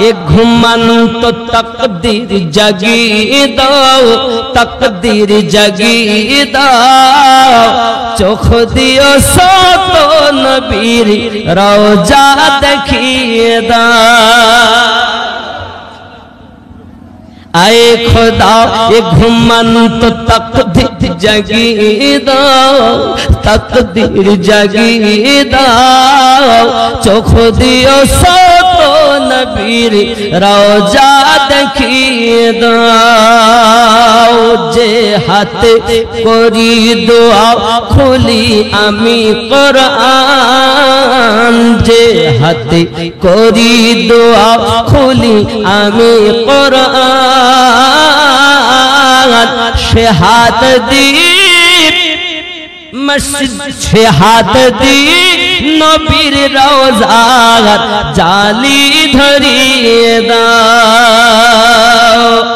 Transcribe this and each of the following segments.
एक घुमंत तकदीर जगी दाओ तकदीर जगी दाओ चोख दियो सतो नबीर रोजा देखिए दाओ आए खुदा ये घुमंत तकदीर जगी दाओ तकदीर जगी दाओ चोख दियो सतो नबीर रोजा देखिए दाओ जे हाथे करी दुआ खुली आमी कुरआन जे हाथे करी दुआ खुली आमी कुरआन से हाथ दी मस्जिद से हाथ दी नबीर रोजा जाली धरिए दाओ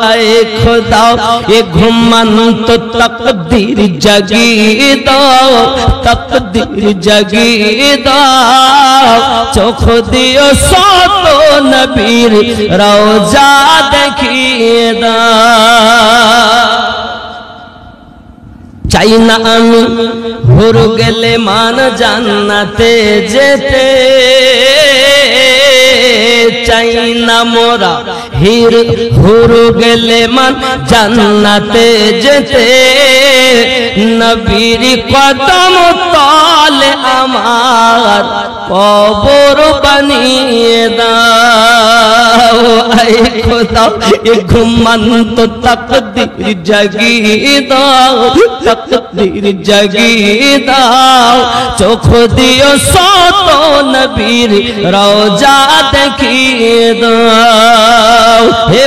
आए खुदा ये घुमंत तकदीर जगी दाओ तकदीर जगी दाओ चोख दियो सतो नबीर रोजा देखिए दाओ चाই না আমি হুর গেলে মান জান্নাতে যেতে চাই না মোরা হির হুর গেলে মান জান্নাতে যেতে নবীর কদম তলে আমার কবর বানিয়ে দাও আয় খোদা এ ঘুমন্ত তকদীর জাগিয়ে দাও तकदीर जगी दाओ चोख दियो सतो नबीर रोजा देखिए दाओ हे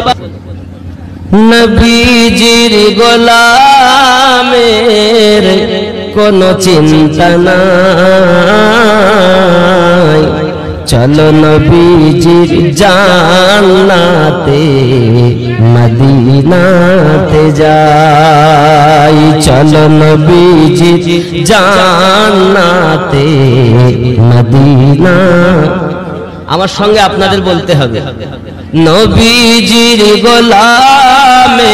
नबीजिर गोलामेर कोनो चिंता नाई चलो नबीजिर जान्नाते मदीनाते जाई चलो नबीजिर जान्नाते मदीना আমার সঙ্গে আপনাদের বলতে হবে নবীজির গোলামের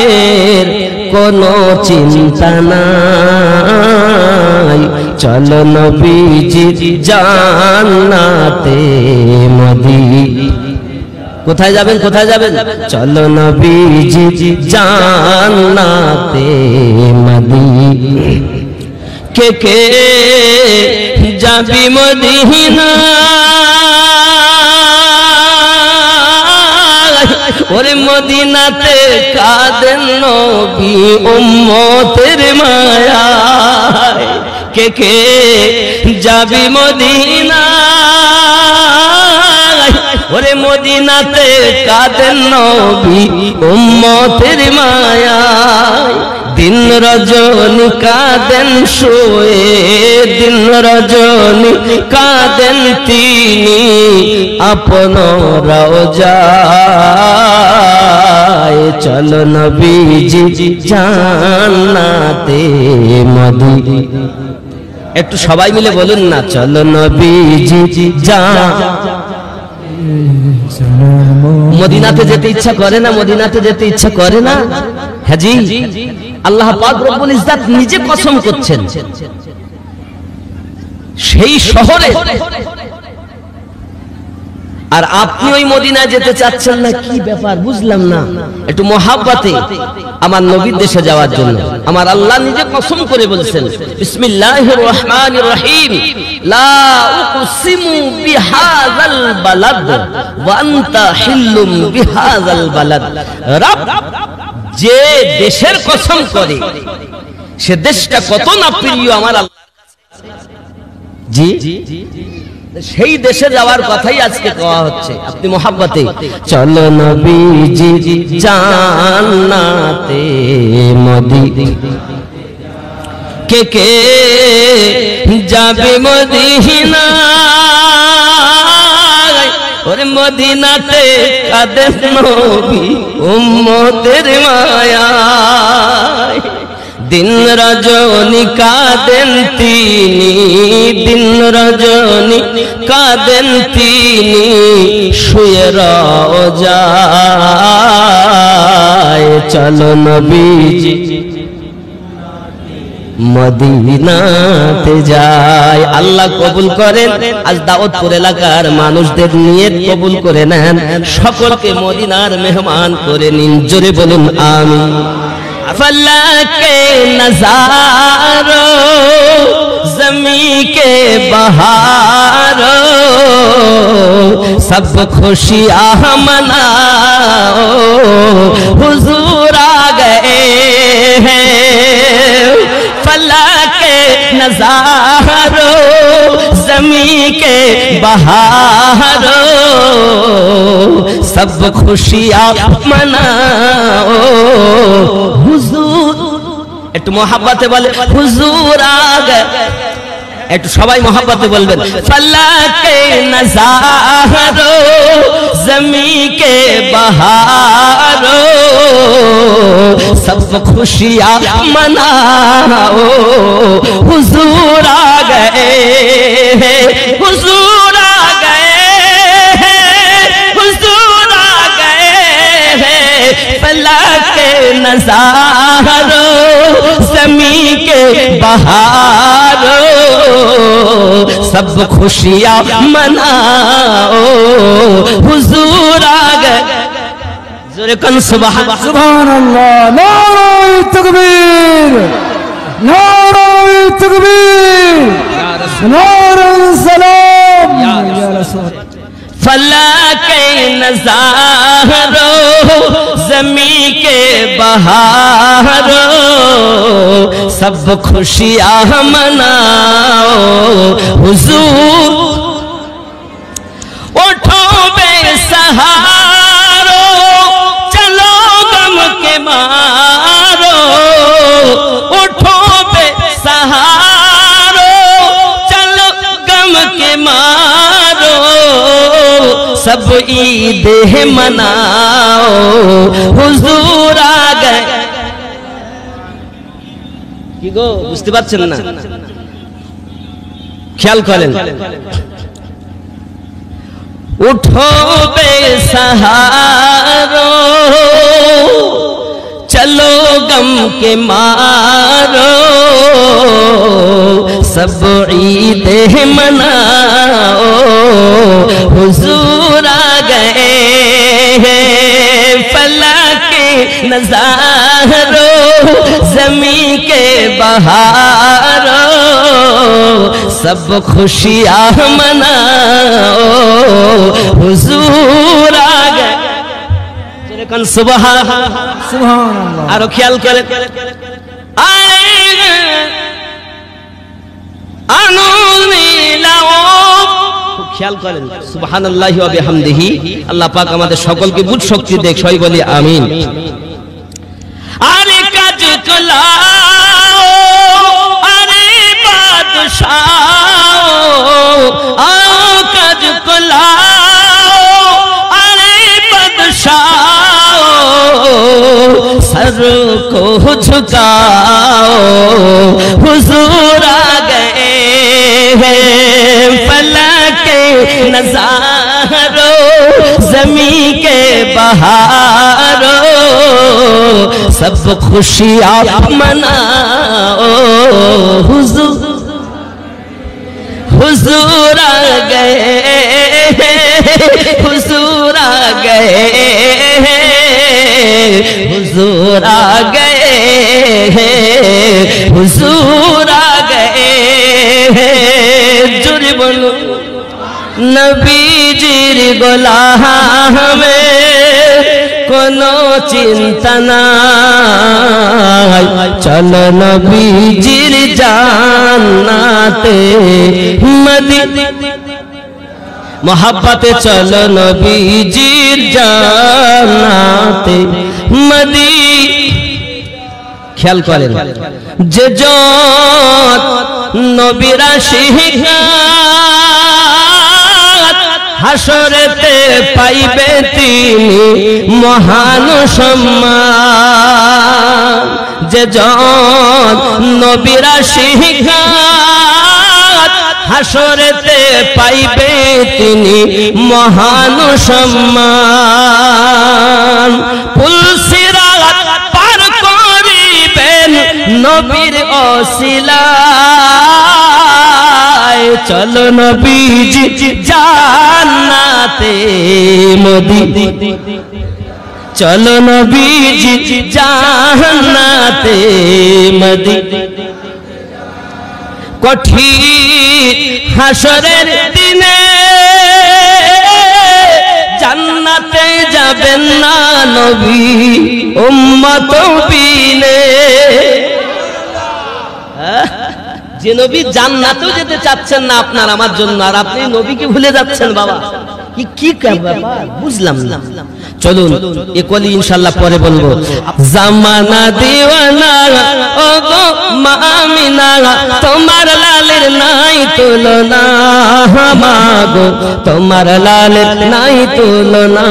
কোনো চিন্তা নাই চলো নবীজির জান্নাতে মদিনা কোথায় যাবেন চলো নবীজির জান্নাতে মদিনা কে কে যাবি মদিনা ওরে মদিনাতে কাঁদেন নবী উম্মতের মায়ায় কে কে যাবি মদিনা ওরে মদিনাতে কাঁদেন নবী উম্মতের মায়ায় दिन रजनी कादेन शोए दिन रजनी कादेन तीनी अपनो रोजाए चलो नबीजी জান্নাতে মদিনা একটু সবাই মিলে বলুন না চলো নবীজি মদিনাতে যেতে ইচ্ছা করে না মদিনাতে যেতে ইচ্ছা করে না হ্যাঁ জি আল্লাহ পাক রব্বুল ইজ্জত নিজে কসম করছেন সেই শহরে আর আপনি ওই মদিনায় যেতে চাচ্ছেন না কি ব্যাপার বুঝলাম না একটু মহাব্বতে আমার নবীর দেশে যাওয়ার জন্য আমার আল্লাহ নিজে কসম করে বলছেন বিসমিল্লাহির রহমানির রহিম লা উকসিমু বিহাযাল বালাদ ওয়া আনতা হিল্লুম বিহাযাল বালাদ রব যে দেশের কসম করে সে দেশটা কত না প্রিয় আমার আল্লাহর কাছে জি সেই দেশে যাওয়ার কথাই আজকে কওয়া হচ্ছে আপনি মহব্বতে চলো নবীজি জান্নাতে মদিনা কে কে যাবে মদিনা ওরে মদিনাতে কাঁদেন নবী উম্মতের মায়ায় दिन रजनी कादेन तिनी दिन रजनी कादेन तिनी शुये रওজায় चलो नबीजी মদিনাতে যায়। আল্লাহ কবুল করেন। আজ দাউদপুর এলাকার মানুষদের নিয়ত কবুল করে নেন, সকলকে মদিনার মেহমান করে নিন। জোরে বলুন আমিন। ফলকে নজারো জমি কে বহারো সব খুশিয়াं मनाओ हुजूर आ गए हैं। फलके नजारो जमी के बहारो सब खुशियां मनाओ हुजूर। একটু मोहब्बते बोले हुजूर आ गए। একটু সবাই मोहब्बते बोलবেন फलके नजारो जमी के बहारो सब खुशियां मनाओ हुजूर आ गए हैं। हुजूर आ गए हैं। हुजूर आ गए हैं। फलके नजारो जमी के बहारो सब खुशियां मनाओ हुजूर आ गए। जोरे कन सुभान अल्लाह। नारे तकबीर नारे तकबीर नारे सलाम या रसूल। फलके नजारो जमी के बहारो सब खुशियां मनाओ हुजूर। उठो बेसहारो चलो गम के मारो। उठो बेसहारो चलो गम के मारो सब ईद मनाओ हुजूर आ गए। কি গো বুঝতে পারছেন না? খেয়াল করেন। উঠো বেসহারো चलो गम के मारो सब ईद मनाओ हुजूर आ गए हैं। फलके नजारो जमी के बहारो सब खुशियां मनाओ हुजूर आ गए। कन सुबहान सुभान अल्लाह। आरो ख्याल करे খেয়াল করেন সুবহানাল্লাহি ওয়া বিহামদিহি। আল্লাহ পাক আমাদের সকলকে বুঝ শক্তি দেখ, সবাই বলি আমিন। আরে কাজ কলাও আরে বাদশাহ আও কাজ কলাও আরে বাদশাহ सर को झुकाओ हुजूर आ गए हैं। फलके नजारो जमी के बहारो सब खुशियां मनाओ हुजूर। हुजूर आ गए हुजूर आ गए हुजूर आ गए हुजूर आ गए। जुरी बोलो नबीजीर गोलामे कोनो चिंता নাই, চলো নবীজির জান্নাতে মদিনা मोहब्बते चलो नबीजीर জান্নাতে মদিনা। খেয়াল করেন যে যত নবীরা শিকাত হাসরেতে পাইবে তিনি মহান সম্মান। যে জন নবীর আশিকাত হাসরেতে পাইবে তিনি মহান সম্মান। পুলসিরাত পার করিবেন নবীর ওসিলায়, চলো নবীজি জান্নাতে মদিনা, চলো নবীজি জান্নাতে মদিনা। কঠিন হাসরের দিনে জান্নাতে যাবেন না নবী উম্মত বিনে। যে নবী জান্নাতেও যেতে চাচ্ছেন না আপনার আমার জন্য, আর আপনি নবীকে ভুলে যাচ্ছেন। বাবা কি ব্যাপার বুঝলাম না। চলুন এ কলি ইনশাআল্লাহ পরে বলবো। জামানা দিওয়ানা ও গো মা আমিনা, তোমার লালের নাই তুলনা, মাগো তোমার লালের নাই তুলনা।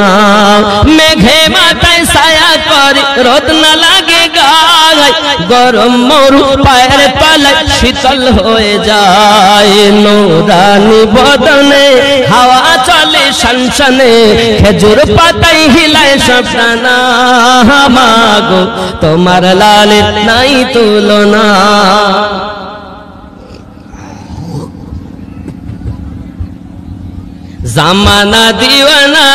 মেঘে মাথায় ছায়া করে রোদ না লাগে গায়, গরম মরু পায়ের তলায় শীতল হয়ে যায়। নূরানি বদনে হাওয়া চলে শানশানে, খেজুর পাতায় হিলায় সবটানা, মাগো তোমার লালের নাই তুলনা। জামানা দিওয়ানা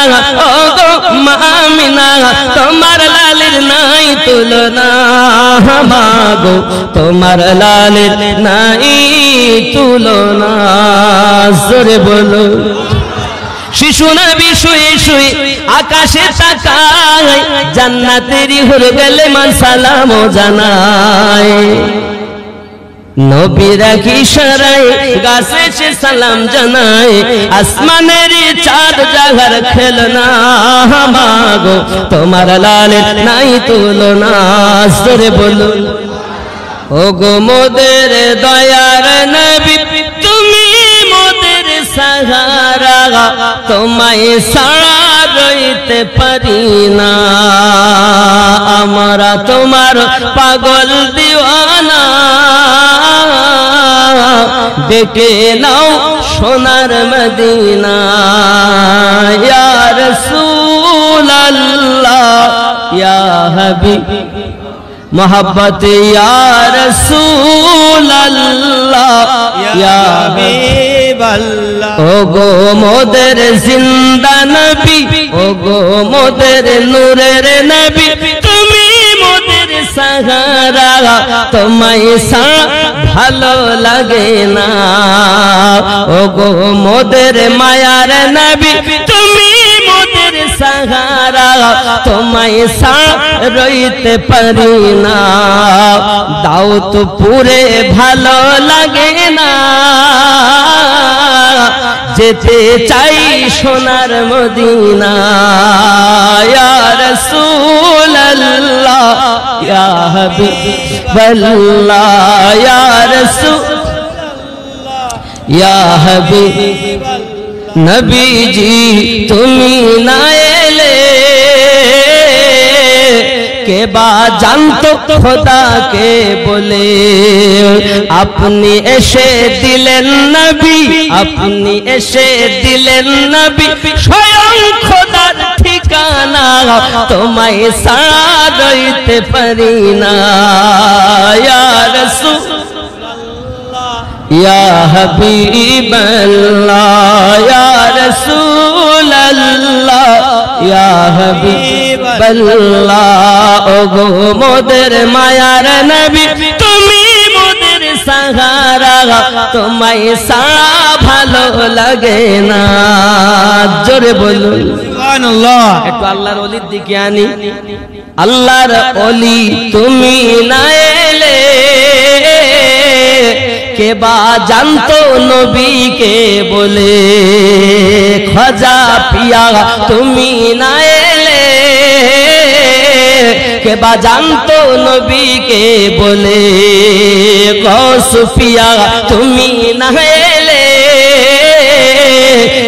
ও গো মা আমিনা, তোমার লালের নাই তুলনা, মাগো তোমার লালের নাই তুলনা। জোরে বলো। শিশু নবী শুয়ে শুয়ে আকাশে তাকায়, জান্নাতেরই হুর গেলে মান সালাম জানায়। নবীরা কি ইশারায় গাছে সে সালাম জানায়, আসমানের চাঁদ জাগার খেলনা, মাগো তোমার লালের নাই তুলনা। জোরে বলো। ও গো মোদের দয়ার নবী তুমি মোদের সাহারা, তোমায় ছাড়া রইতে পারি না, আমরা তোমার পাগল দিওয়ানা। ডেকে নাও সোনার মদিনা, ইয়া রাসূলুল্লাহ ইয়া হাবিব मोहब्बत या रसूल अल्लाह या हबीब अल्लाह। ओ गो मोदर जिंदा नबी, ओ गो मोदर नूरेर नबी, तुमी मोदर सहारा, तुम्हाय सा भालो लगे ना। ओ गो मोदर मायार नबी, तुमी मोदर सहारा, तुम्हाय सा রইতে পারি না। দাও তো পুরে ভালো লাগে না, যেতে চাই সোনার মদিনা। ইয়া রাসূলুল্লাহ ইয়া হাবিবাল্লাহ, ইয়া রাসূলুল্লাহ ইয়া হাবিবাল্লাহ। নবীজি তুমি না এলে के बा जानतो खुदा के बोले, अपनी ऐसे दिलेन नबी, अपनी ऐसे दिलेन नबी, स्वयं खुदार ठिकाना, तुम्हारे साथ रहिते पारी ना। या रसूलल्लाह या हबीबल्लाह, या रसूलल्लाह या हबीबल्लाह। ओ गो मोदर मायार नबी, तुमी मोदर सहारा, तुम्हाय सारा भालो लगे ना। जोरे बोलो सुबहानाल्लाह। একটু আল্লাহর ওলির দিকে আনি। আল্লাহর ওলি তুমি না এলে, के बा जानतो नबी के बोले, ख्वाजा पिया तुमी ना एले, के बा जानतो नबी के बोले, गौस पिया तुमी ना एले,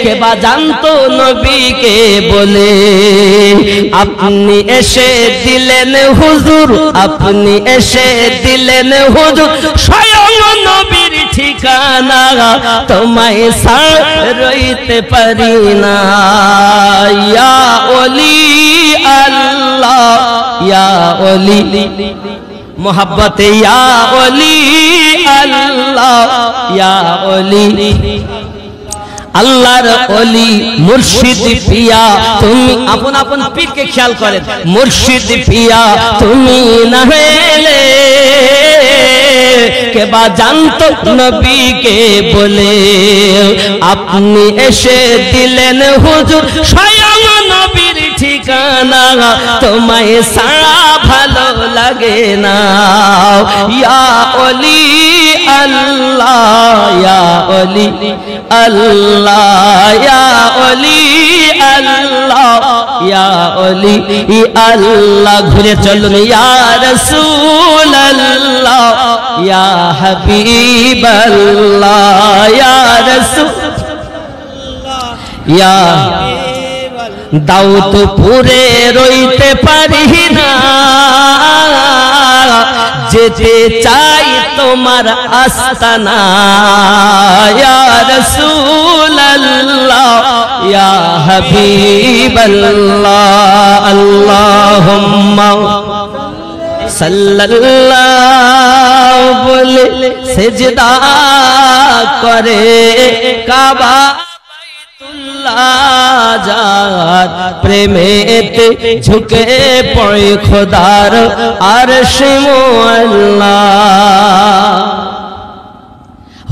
के बा जानतो नबी के बोले। আপনি এসে দিলেন হুজুর, আপনি এসে দিলেন হুজুর স্বয়ং নবীর ঠিকানা, তোমায় রইতে পারি না। ইয়া ওলি আল্লাহ, ইয়া ওলি মোহাব্বতে, ইয়া ওলি আল্লাহ, ইয়া ওলি আল্লাহর ওলি মুর্শিদ পিয়া তুমি। আপন আপন পীরকে খেয়াল করেন, মুর্শিদ পিয়া তুমি না হলে কে বা জানতো নবীকে বলে, আপনি এসে দিলেন হুজুর স্বয়ং নবীর ঠিকানা, তোমায় সারা ভালো লাগে না। ইয়া ওলি আল্লাহ, ইয়া ওলি আল্লাহ, ইয়া ওলি আল্লাহ, ইয়া ওলি আল্লাহ। ঘুরে চলুন ইয়া রাসূল আল্লাহ, ইয়া হাবিব আল্লাহ, ইয়া রাসূল ইয়া দাউদপুরে রইতে পারি না, যেতে চাই তোমার আস্তানা। ইয়া রাসূল আল্লাহ, ইয়া হাবিব আল্লাহ, আল্লাহুম্মা সাল্লাল্লাহু বলে সিজদা করে কাবা যার প্রেমেতে ঝুঁকে পড়ে খোদার আরশ মোয়াল্লা।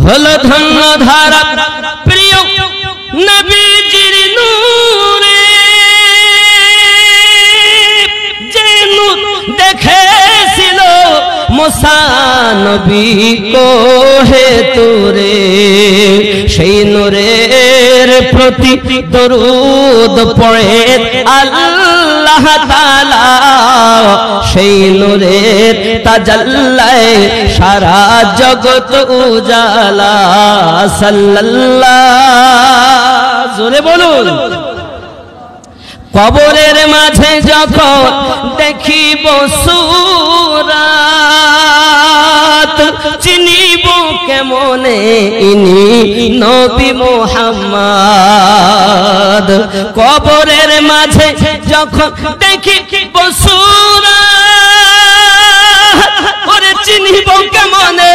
হলো ধন্য ধারা প্রিয় নবীজির নূরে, যে নূর দেখেছিল মুসা নবী কোহে তুরে, সেই নূরের প্রতি দরুদ পড়ে আল্লাহ তাআলা, সেই নূরের তাজাল্লায় সারা জগৎ উজালা। সাল্লাল্লাহু জোরে বলুন। কবরের মাঝে যখন দেখিব সূরাত, চিনিব কেমনে ইনি নবী মুহাম্মদ। কবরের মাঝে যখন দেখিব সূরাত, ওরে চিনিব কেমনে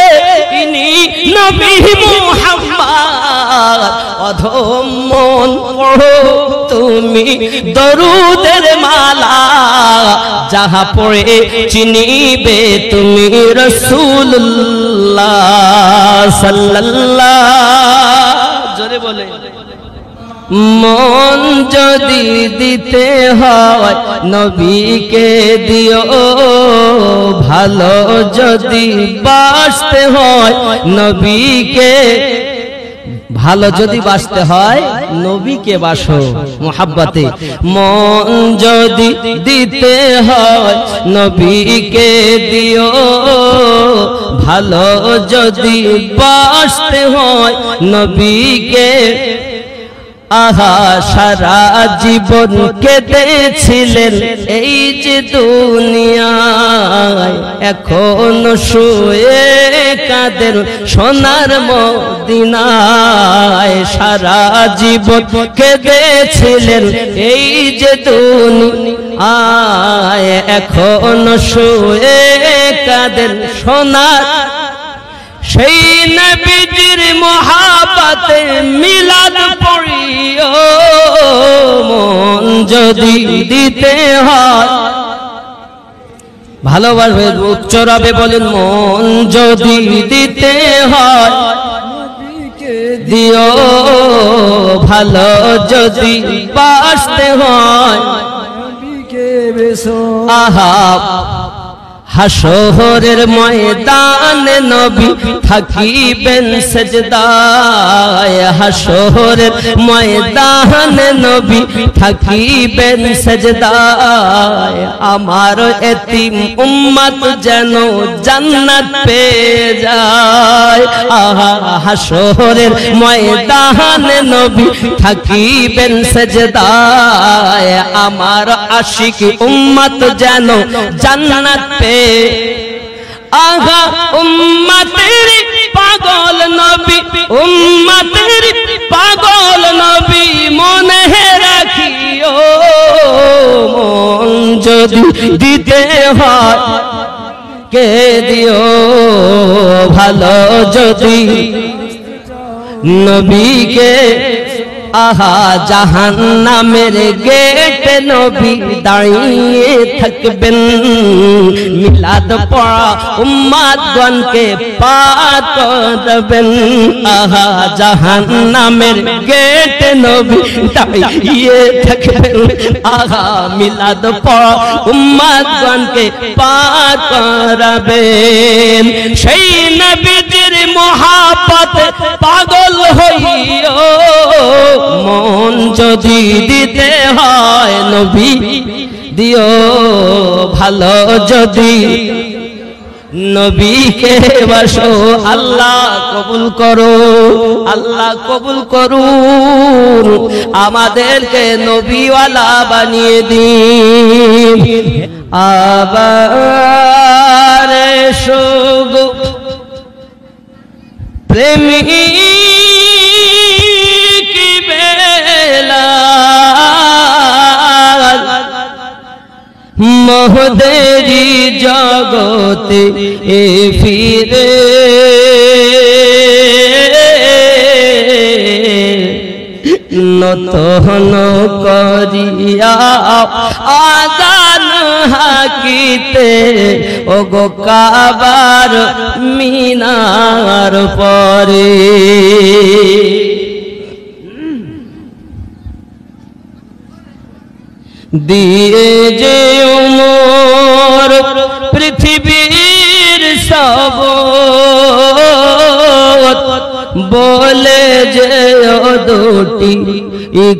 ইনি নবী মুহাম্মদ। অধম মন পড়ো তুমি দরুদের মালা, যাহা পড়ে চিনিবে তুমি রাসূলুল্লাহ সাল্লাল্লাহু। জোরে বলে। মন যদি দিতে হয় নবীকে দিও, ভালো যদি বাসতে হয় নবীকে, ভালো যদি বাসতে হয় নবীকে বাসো মোহাব্বতে। মন যদি দিতে হয় নবীকে দিও, ভালো যদি বাসতে হয় নবীকে। আহা সারা জীবন কেঁদেছিলেন এই যে দুনিয়ায়, এখন শুয়ে কাঁদেন সোনার মদিনায়। সারা জীবন কেঁদেছিলেন এই যে দুনিয়ায়, এখন শুয়ে কাঁদেন সোনার সেই নবীজির মহাব্বতে মিলাদ পড়িও। মন যদি দিতে হয়, ভালোবাসবে উচ্চ রবে বলেন, মন যদি দিতে হয় দিও, ভালো যদি বাসতে হয়। আহা হাশরের ময়দানে নবী থাকিবেন সেজদায়, হাশরের ময়দানে নবী থাকিবেন সেজদায়। আমার এতিম উম্মত যেন জান্নাত পেয়ে যায়। আহা, হাশরের ময়দানে নবী থাকিবেন সেজদায়, আমার আশিক উম্মত যেন জান্নাত পেয়ে। আহা, উম্মতের পাগল নবী, উম্মতের পাগল নবী মনে রাখিও, মন যদি দিতে হয় কে দিও ভালো, যদি নবীকে। আহা, জাহান্নামের গেটে নবী দাঁড়িয়ে থাকবেন, মিলাদ পড়া উম্মতগণকে পার করবেন। আহা, জাহান্নামের গেটে নবী দাঁড়িয়ে থাকবেন, আহা, মিলাদ পড়া উম্মতগণকে পার করাবেন। সেই নবীজির মহাব্বতে পাগল হইও, মন যদি দিতে হয় নবী দিও ভালো, যদি নবীকে বাসো। আল্লাহ কবুল করো, আল্লাহ কবুল করুন, আমাদেরকে নবীওয়ালা বানিয়ে দিন। আবার শুগো প্রেমী মোহদেরি জগতে এ ফিরে, নতন করিয়া আযান হাকিতে, ওগো কাবার মিনার পরে। দিয়ে যে উমর পৃথিবীর সব, বলে যে দুটি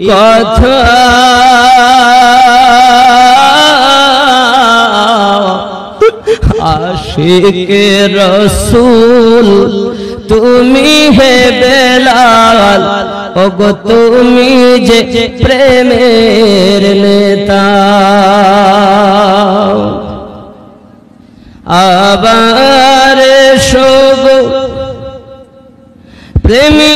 কথা, আশিকে রসূল তুমি হে বেলাল, ওগো তুমি যে প্রেমের নেতা। আবার শোগো প্রেমী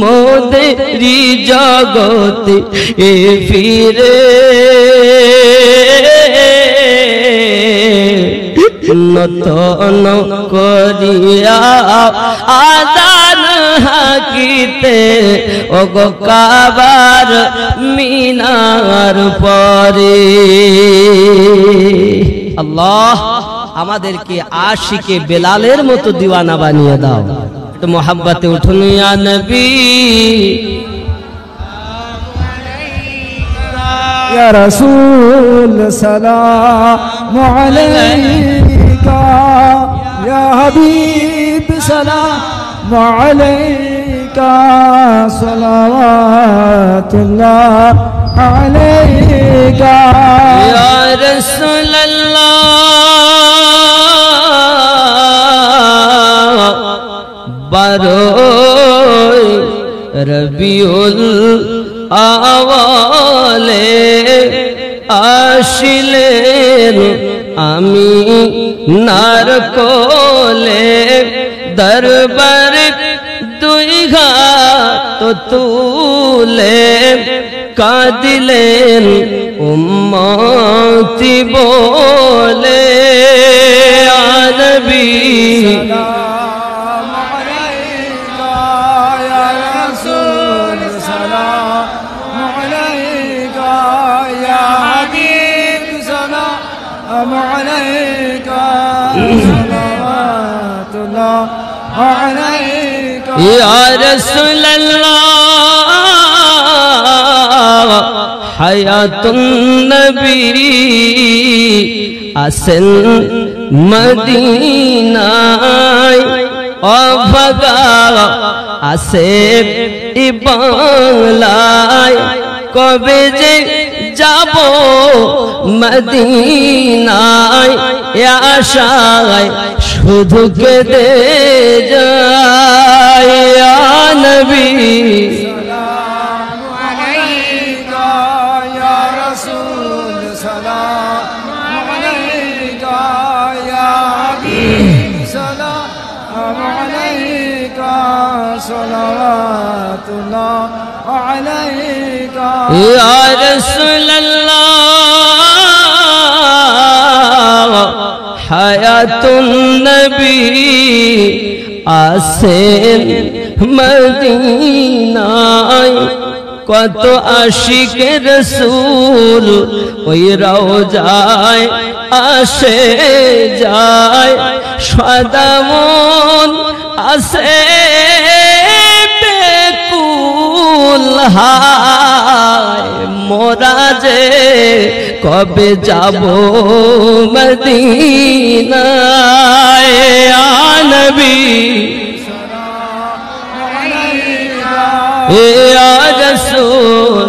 মোদেরি জগতে এ ফিরে, নতন করিয়া আযান হাকিতে, ওগো কাবার মিনার পরে। আল্লাহ আমাদেরকে আশিকে বেলালের মতো দিওয়ানা বানিয়ে দাও। তো মোহাব্বতে উঠুন ইয়া নবী। ইয়া রাসূল সালাম আলাইকা, ইয়া হাবিব সালাম আলাইকা, সালাওয়াতুল্লাহ আলাইকা। ইয়া রাসূলুল্লাহ বারোই রবিউল আওয়ালে আসিলেন আমি নার কোলে, দরবার দুই ঘাত তুলে কাঁদিলেন উম্মতি বলে। নবী عليك صلوات الله عليك या रसूल अल्लाह हयातुन नबी আসেন মদিনায় অভাগা আসে বাংলায় কবে যে যাব মদিনায় আশায় শুধু কেঁদে যায় ইয়া নবী या रसूल अल्लाह हयातुन नबी আসেন মদিনায় কত আশিকে রাসূল ওই রওজায় আসে যায় সদা মন আসে বেকুল হায় মোরা যে কবে যাব মদিনায় ইয়া নবী ইয়া রাসূল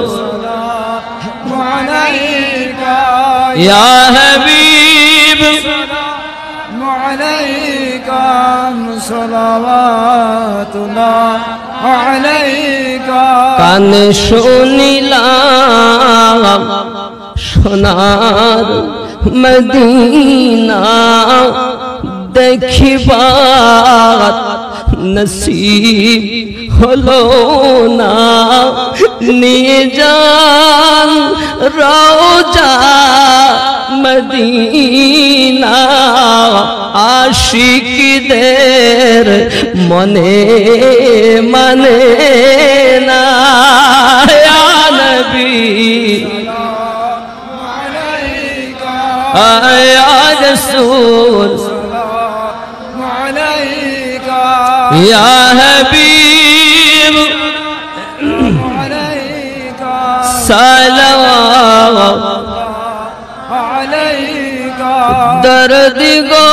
ইয়া হাবিব কানে শুনিলাম সোনার মদিনা দেখিবার নসিব হলো না নিয়ে যান রওজা মদিনা আশিকদের মনে মানে না ইয়া নবী ইয়া রাসূল ইয়া হাবিব সালাম दर्द गो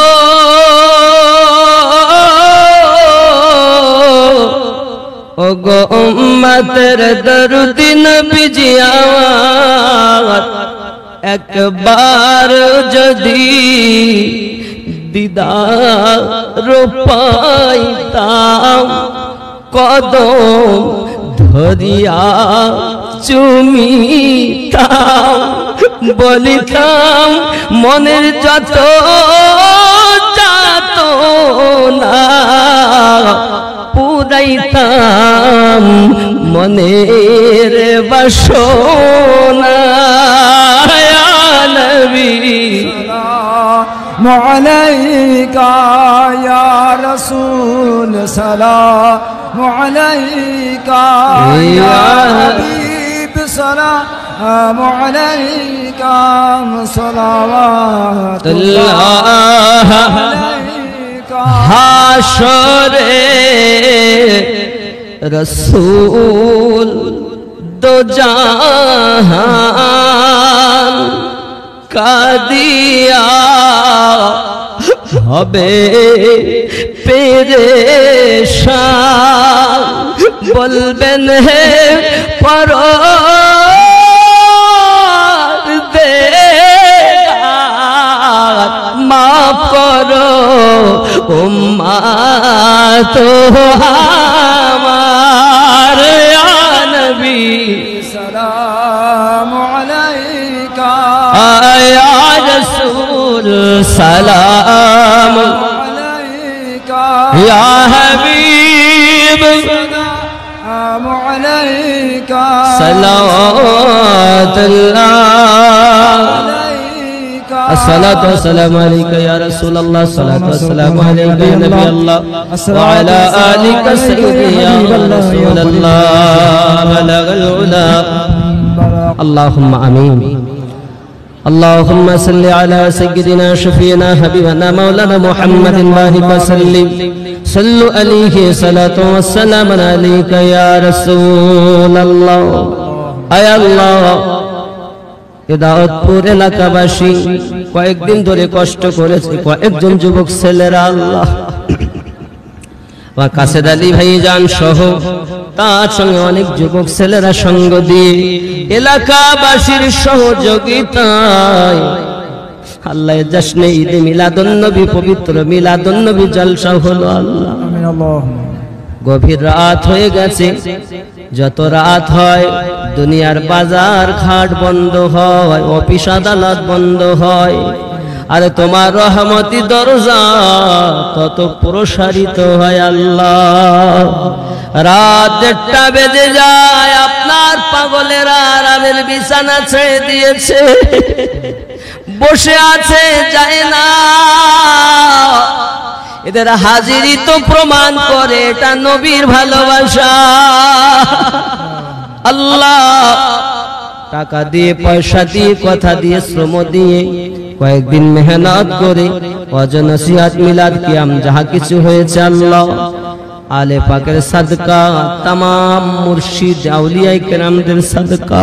ओ गो उम्मतर दर्द नबी जी आवाज एक बार जदी दीदार पाइताम कदम धरिया चुमिताम বলিতাম মনের যত যাতনা পুরাইতাম মনের বাসনা ইয়া নবী আলাইকা ইয়া রাসূল সালামু আলাইকা ইয়া হাবিব সালামু আলাইকা সালাওয়াতুল্লাহ আলাইকা হাশরে রাসূল দো জাহান কাদিয়া হবে পেরেশান বলবেন হে পরওয়ারদিগার মাফ করো উম্মত আমার ইয়া নবী সালামু আলাইকা ইয়া রাসূল সালাম আলাইকা ইয়া হাবিব সালামু আলাইকা সালাওয়াতুল্লাহ আলাইকা الصلاة والسلام عليك يا رسول الله الصلاة والسلام عليك يا نبي الله وعلى آلك سيدي يا رسول الله بلغ العلا اللهم آمين اللهم صل على سيدنا شفينا حبيبنا مولانا محمد وآله وسلم صلوا عليه صلاة والسلام عليك يا رسول الله আয় আল্লাহ দাউদপুর এলাকাবাসী কয়েকদিন ধরে কষ্ট করেছে কয়েকজন যুবক ছেলেরা আল্লাহ আমার কাছেদ আলী ভাইজান সহ তার সঙ্গে অনেক যুবক ছেলেরা সঙ্গ দিয়ে এলাকাবাসীর সহযোগিতায় আল্লাহ জশ্নে ঈদে মিলাদুন নবী পবিত্র মিলাদুন নবী জলসা হলো আল্লাহ আমিন আল্লাহ গভীর রাত হয়ে গেছে যত রাত হয় দুনিয়ার বাজার ঘাট বন্ধ হয় অফিস আদালত বন্ধ হয় আর তোমার রহমতি দরজা তত প্রসারিত হয় আল্লাহ রাত 1টা বেজে যায় আপনার পাগলেরা আরামের বিছানা ছেড়ে দিয়েছে বসে আছে যায় না এদের হাজিরি তো প্রমাণ করে এটা নবীর ভালোবাসা আল্লাহ টাকা দিয়ে পয়সা দিয়ে কথা দিয়ে শ্রম দিয়ে কয়েকদিন মেহনত করে ওয়াজ নসিহত মিলাদ কিয়াম যাহা কিছু হয়েছে আল্লাহ আলে পাকের সাদকা तमाम মুর্শিদ আউলিয়া কেরামদের সাদকা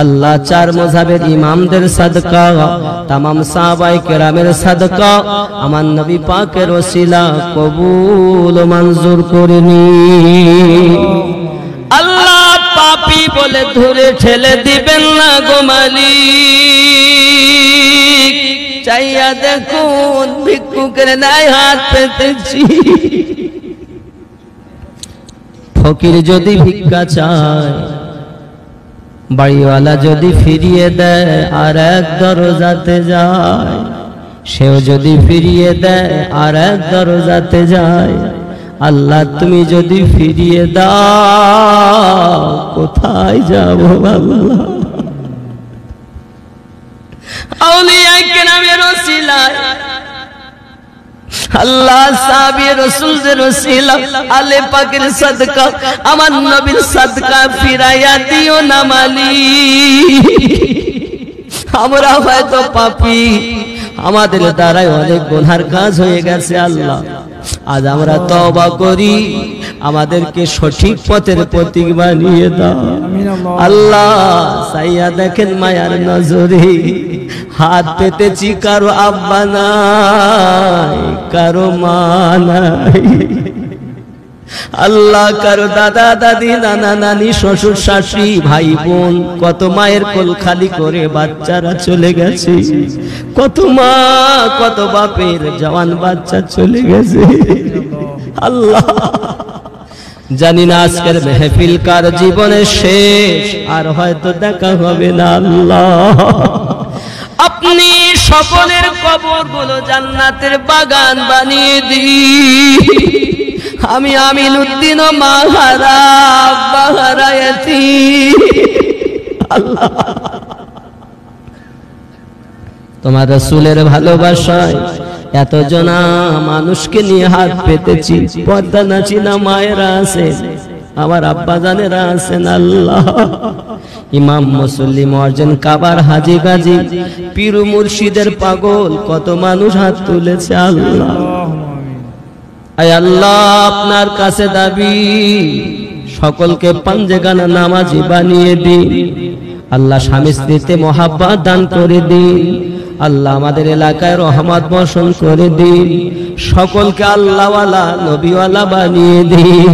আল্লাহ চার মাযহাবের ইমামদের সাদকা तमाम সাহাবায়ে কেরামের সাদকা আমার নবী পাকের ওসিলা কবুল ও মঞ্জুর করে নি আল্লাহ পাপী বলে ধরে ঠেলে দিবেন না গো মালিক চাইয়া দেখুন ভিক্ষুকের নাই হাত পেতেছি ফকির যদি ভিক্ষা চায় বাড়িওয়ালা যদি ফিরিয়ে দেয় আর এক দরজাতে যায় সেও যদি ফিরিয়ে দেয় আর এক দরজাতে যায় আল্লাহ তুমি যদি ফিরিয়ে দাও কোথায় যাব আল্লাহ আউলিয়া কেরামের ওসিলায় আল্লাহ সাহাবী রাসূলদের ওসিলা আলে পাকের সাদকা আমার নবীর সাদকা ফিরাইয়া দিও না মালিক আমরা হয়তো পাপী আমাদের দ্বারাই অনেক গুনার কাজ হয়ে গেছে আল্লাহ আজ আমরা তওবা করি আমাদেরকে সঠিক পথের প্রতীক বানিয়ে দাও আল্লাহ সাইয়া দেখেন মায়ার নজরে হাত পেতেছি কারো আব্বা নাই কারো মা নাই আল্লাহ কারো দাদা দাদি নানা নানি শ্বশুর শাশুড়ি ভাই বোন কত মায়ের কোল খালি করে বাচ্চারা চলে গেছে কত মা কত বাপের জওয়ান বাচ্চা চলে গেছে আল্লাহ জানি না আজকের মেহফিল কার জীবনের শেষ আর হয়তো দেখা হবে না আল্লাহ আপনি সকলের কবরগুলো জান্নাতের বাগান বানিয়ে দিন আমি আমিনুদ্দিন ও মাহারা বাহারায়াতি আল্লাহ তোমার রাসূলের ভালোবাসায় এত জনা মানুষকে নিয়ে হাত পেতেছি পর্দা নাচিনা মায়েরা আছেন আমার আব্বা জানেরা আছেন আল্লাহ ইমাম মুসল্লি মুয়াজ্জিন কাবার হাজী গাজী পীর মুর্শিদের পাগল কত মানুষ হাত তুলেছে আল্লাহ আয় আল্লাহ আপনার কাছে দাবি সকলকে পাঞ্জেগানা নামাজি বানিয়ে দিন আল্লাহ স্বামী স্ত্রীতে মহাব্বত দান করে দিন আল্লাহ আমাদের এলাকায় রহমত বর্ষণ করে দিন সকলকে আল্লাহওয়ালা নবীওয়ালা বানিয়ে দিন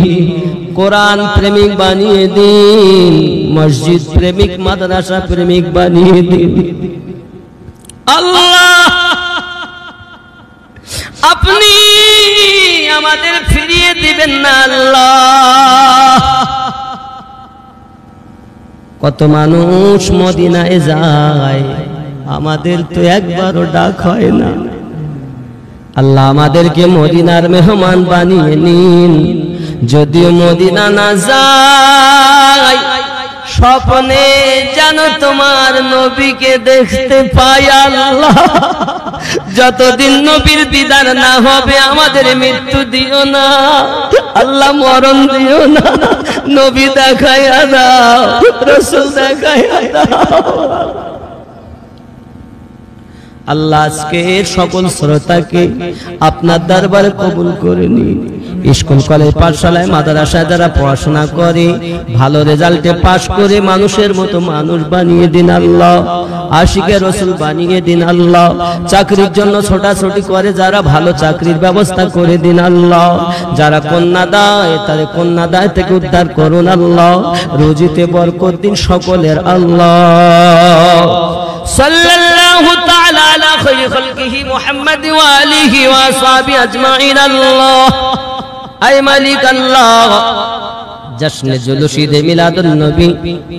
কোরআন প্রেমিক বানিয়ে দিন মসজিদ প্রেমিক মাদ্রাসা প্রেমিক বানিয়ে দিন আল্লাহ আপনি আমাদের ফিরিয়ে দিবেন না আল্লাহ কত মানুষ মদিনায় যায় আমাদের তো একবারও ডাক হয় না আল্লাহ আমাদেরকে মদিনার মেহমান বানিয়ে নিন যদিও মদিনা না যাই স্বপ্নে যেন তোমার নবীকে দেখতে পাই আল্লাহ যতদিন নবীর দিদার না হবে আমাদের মৃত্যু দিও না আল্লাহ মরণ দিও না নবী দেখাইয়া দাও রাসূল দেখাইয়া দাও আল্লাহ আজকে সকল শ্রোতাকে আপনার দরবারে কবুল করে নিন। স্কুল কলেজ পাঠশালায় মাদ্রাসায় যারা পড়াশোনা করে ভালো রেজাল্টে পাশ করে মানুষের মতো মানুষ বানিয়ে দিন আল্লাহ, আশিকে রসুল বানিয়ে দিন আল্লাহ। চাকরির জন্য ছোটাছুটি করে যারা ভালো চাকরির ব্যবস্থা করে দিন আল্লাহ। যারা কন্যা দেয় তাদের কন্যা দায় থেকে উদ্ধার করুন আল্লাহ। রুজিতে বরকত দিন সকলের আল্লাহ। সাল্লাল্লাহু তাআলা আলা খায়রি খালকিহি মুহাম্মাদ ওয়া আলিহি ওয়া আসহাবিহি আজমাইন আল্লাহ। আয় মালিক আল্লাহ, জশ্নে জুলুশিদে মিলাদুন নবী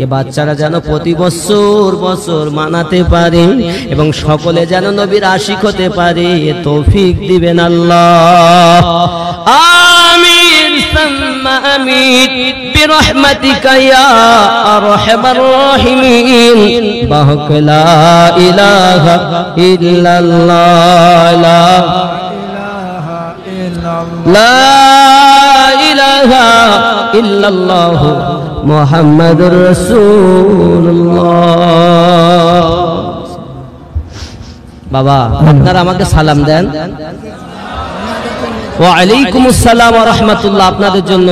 এ বাচ্চারা যেন প্রতি বছর মানাতে পারে এবং সকলে যেন নবীর আশিক হতে পারে, তৌফিক দিবেন আল্লাহ। আমিন সাম্মা আমিন বিরহমাতিকা ইয়া আরহামার রাহিমিন। বাহক লা ইলাহা ইল্লাল্লাহ, লা ইলাহা ইল্লাল্লাহু মুহাম্মাদুর রাসূলুল্লাহ। বাবা আপনারা আমাকে সালাম দেন। ওয়া আলাইকুমুস সালাম ওয়া রাহমাতুল্লাহ। আপনাদের জন্য